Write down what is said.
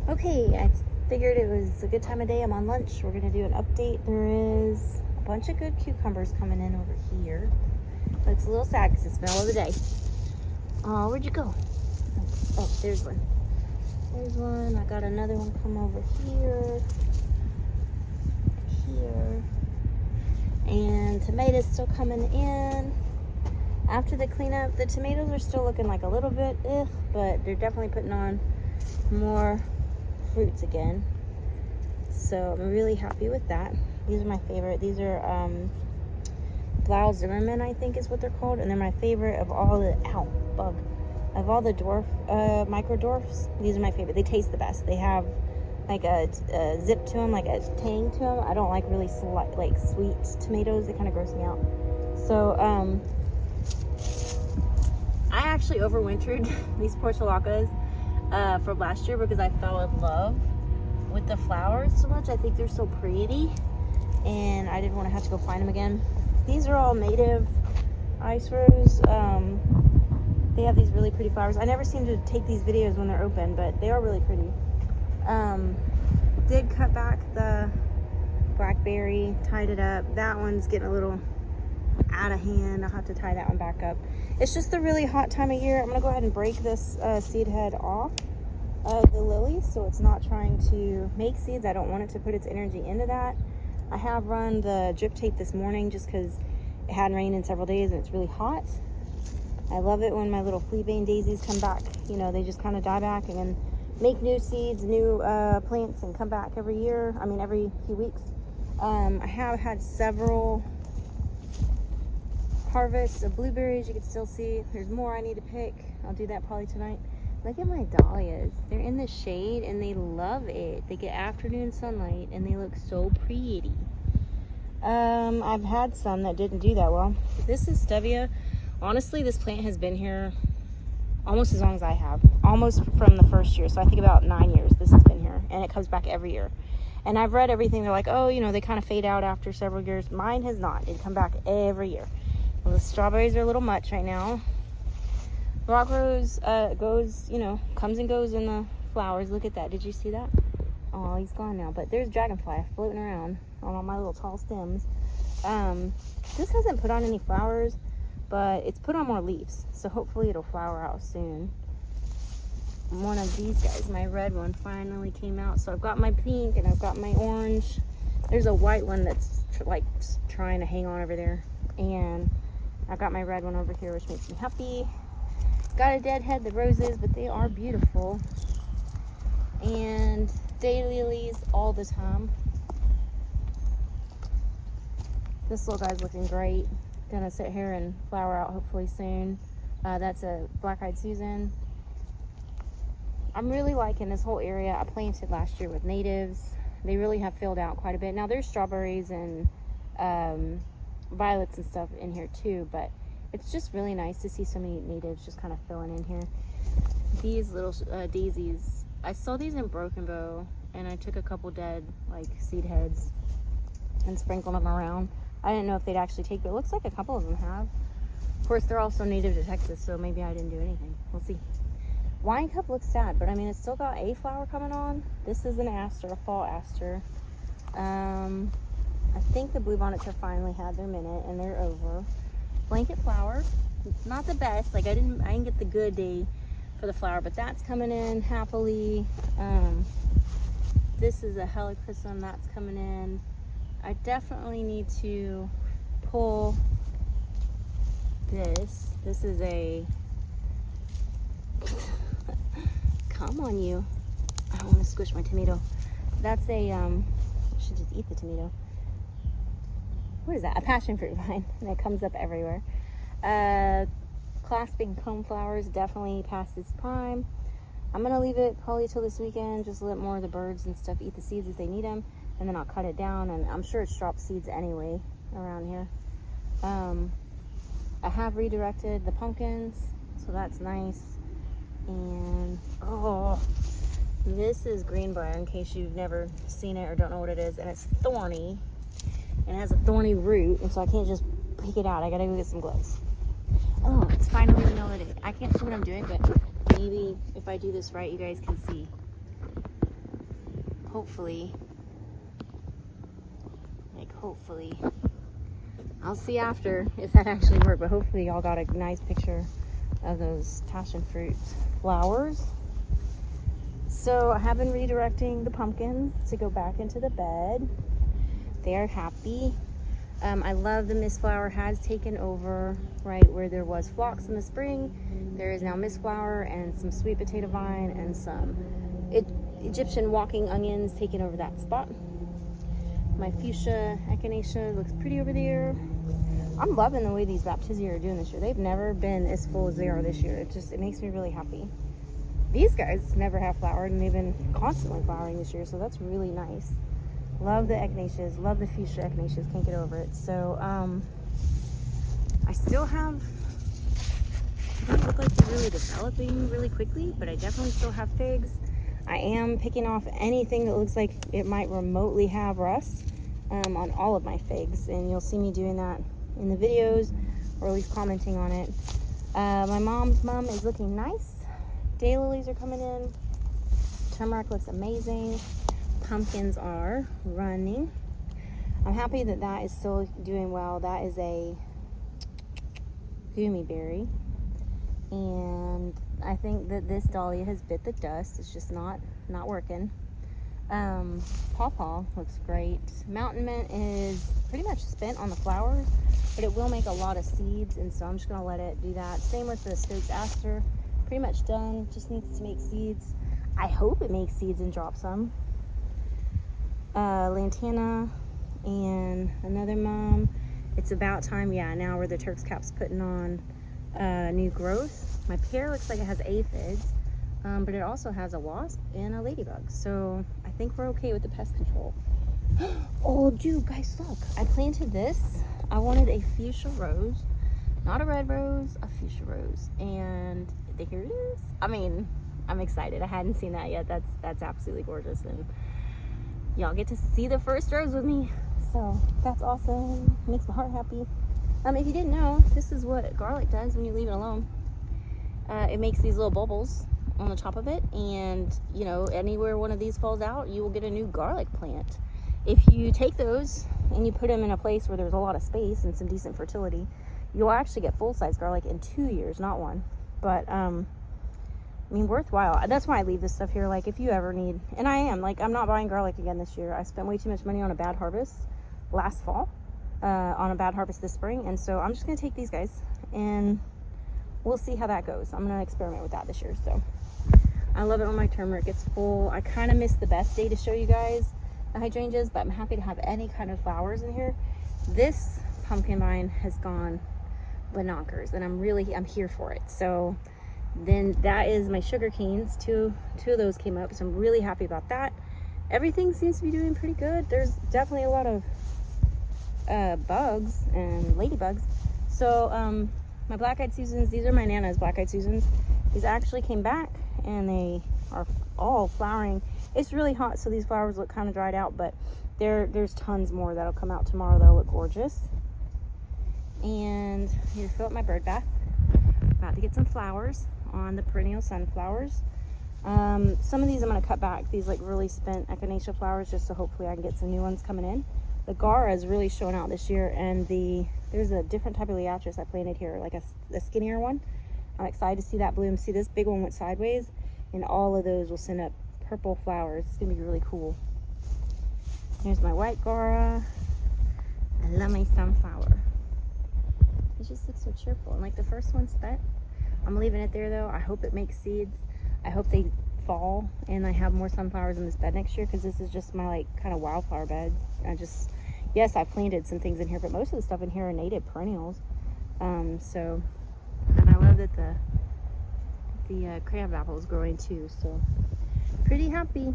Okay, I figured it was a good time of day. I'm on lunch. We're gonna do an update. There is a bunch of good cucumbers coming in over here. Looks a little sad because it's the middle of the day. Oh, where'd you go? Oh, there's one. There's one. I got another one come over here. Here. And tomatoes still coming in. After the cleanup, the tomatoes are still looking like a little bit but they're definitely putting on more fruits again. So I'm really happy with that. These are my favorite. These are Blau Zimmerman, I think is what they're called, and they're my favorite of all the of all the dwarf micro dwarfs. These are my favorite. They taste the best. They have like a zip to them, like a tang to them. I don't like really like sweet tomatoes. They kind of gross me out. So I actually overwintered these portulacas from last year because I fell in love with the flowers so much. I think they're so pretty, and I didn't want to have to go find them again. These are all native ice rose. They have these really pretty flowers. I never seem to take these videos when they're open, but they are really pretty. Did cut back the blackberry, tied it up. That one's getting a little out of hand. I'll have to tie that one back up. It's just the really hot time of year. I'm gonna go ahead and break this seed head off of the lily so it's not trying to make seeds. I don't want it to put its energy into that. I have run the drip tape this morning just because it hadn't rained in several days and it's really hot. I love it when my little fleabane daisies come back. You know, they just kind of die back and then make new seeds, new plants, and come back every year. I mean, every few weeks. I have had several harvests of blueberries. You can still see there's more I need to pick. I'll do that probably tonight. Look at my dahlias. They're in the shade and they love it. They get afternoon sunlight and they look so pretty. I've had some that didn't do that well. This is stevia. Honestly, this plant has been here almost as long as I have. Almost from the first year. So I think about 9 years this has been here. And it comes back every year. And I've read everything. They're like, oh, you know, they kind of fade out after several years. Mine has not. It come back every year. Well, the strawberries are a little much right now. Rock rose goes, you know, comes and goes in the flowers. Look at that. Did you see that? Oh, he's gone now. But there's dragonfly floating around on all my little tall stems. This hasn't put on any flowers, but it's put on more leaves. So hopefully it'll flower out soon. One of these guys, my red one, finally came out. So I've got my pink and I've got my orange. There's a white one that's like trying to hang on over there. And I've got my red one over here, which makes me happy. Got a deadhead, the roses, but they are beautiful. And daylilies all the time. This little guy's looking great. Gonna sit here and flower out hopefully soon. That's a black-eyed Susan. I'm really liking this whole area. I planted last year with natives. They really have filled out quite a bit. Now there's strawberries and violets and stuff in here too, but it's just really nice to see so many natives just kind of filling in here. These little daisies, I saw these in Broken Bow, and I took a couple dead like seed heads and sprinkled them around. I didn't know if they'd actually take, but it looks like a couple of them have. Of course, they're also native to Texas, so maybe I didn't do anything. We'll see. Wine cup looks sad, but I mean, it's still got a flower coming on. This is an aster, a fall aster. I think the bluebonnets have finally had their minute and they're over. Blanket flower, it's not the best. Like I didn't get the good day for the flower, but that's coming in happily. This is a helichrysum that's coming in. I definitely need to pull this. This is a come on you. I don't want to squish my tomato. That's a I should just eat the tomato. What is that? A passion fruit vine, and it comes up everywhere. Clasping comb flowers definitely past its prime. I'm gonna leave it probably till this weekend, just let more of the birds and stuff eat the seeds if they need them, and then I'll cut it down, and I'm sure it's dropped seeds anyway around here. I have redirected the pumpkins, so that's nice. And oh, this is greenbrier, in case you've never seen it or don't know what it is, and it's thorny. And it has a thorny root, and so I can't just pick it out. I gotta go get some gloves. Oh, it's finally melted. I can't see what I'm doing, but maybe if I do this right, you guys can see. hopefully, I'll see after if that actually worked, but hopefully y'all got a nice picture of those passion fruit flowers. So I have been redirecting the pumpkins to go back into the bed. They are happy. I love the mistflower has taken over, right where there was phlox in the spring. There is now mistflower and some sweet potato vine and some Egyptian walking onions taking over that spot. My fuchsia echinacea looks pretty over there. I'm loving the way these baptisia are doing this year. They've never been as full as they are this year. It makes me really happy. These guys never have flowered, and they've been constantly flowering this year, so that's really nice. Love the echinacеas, love the fuchsia echinacеas, can't get over it. So I still have, they don't look like they're really developing really quickly, but I definitely still have figs. I am picking off anything that looks like it might remotely have rust on all of my figs, and you'll see me doing that in the videos, or at least commenting on it. My mom's mum is looking nice. Daylilies are coming in. Turmeric looks amazing. Pumpkins are running. I'm happy that that is still doing well. That is a gummy berry, and I think that this dahlia has bit the dust. It's just not working. Pawpaw looks great. Mountain mint is pretty much spent on the flowers, but it will make a lot of seeds, and so I'm just gonna let it do that. Same with the Stokes aster, pretty much done, just needs to make seeds. I hope it makes seeds and drop some. Lantana and another mom. It's about time, yeah, now where the Turk's cap's putting on new growth. My pear looks like it has aphids, but it also has a wasp and a ladybug, so I think we're okay with the pest control. Oh dude, guys, look, I planted this. I wanted a fuchsia rose, not a red rose, a fuchsia rose, and here it is. I mean, I'm excited. I hadn't seen that yet. That's absolutely gorgeous, and y'all get to see the first rose with me, so that's awesome. Makes my heart happy. If you didn't know, this is what garlic does when you leave it alone. It makes these little bubbles on the top of it, and you know, anywhere one of these falls out, you will get a new garlic plant. If you take those and you put them in a place where there's a lot of space and some decent fertility, you'll actually get full-size garlic in 2 years, not 1. But I mean, worthwhile. That's why I leave this stuff here. Like, if you ever need, and I'm not buying garlic again this year. I spent way too much money on a bad harvest last fall, on a bad harvest this spring, and so I'm just gonna take these guys and we'll see how that goes. I'm gonna experiment with that this year. So I love it when my turmeric gets full. I kind of missed the best day to show you guys the hydrangeas, but I'm happy to have any kind of flowers in here. This pumpkin vine has gone bonkers, and I'm here for it. So then that is my sugar canes. Two of those came up, so I'm really happy about that. Everything seems to be doing pretty good. There's definitely a lot of bugs and ladybugs. So my black-eyed Susans, these are my Nana's black-eyed Susans. These actually came back, and they are all flowering. It's really hot, so these flowers look kind of dried out, but there's tons more that'll come out tomorrow. They'll look gorgeous. And here, fill up my bird bath. About to get some flowers on the perennial sunflowers. Some of these I'm going to cut back, these like really spent echinacea flowers, just so hopefully I can get some new ones coming in. The Gara is really showing out this year, and there's a different type of Liatris I planted here, like a skinnier one. I'm excited to see that bloom. See, this big one went sideways, and all of those will send up purple flowers. It's gonna be really cool. Here's my white Gara. I love my sunflower. It just looks so cheerful, and like the first one spent. I'm leaving it there though. I hope it makes seeds. I hope they fall and I have more sunflowers in this bed next year, because this is just my like kind of wildflower bed. Yes, I planted some things in here, but most of the stuff in here are native perennials. So, and I love that the crab apple is growing too. So pretty happy.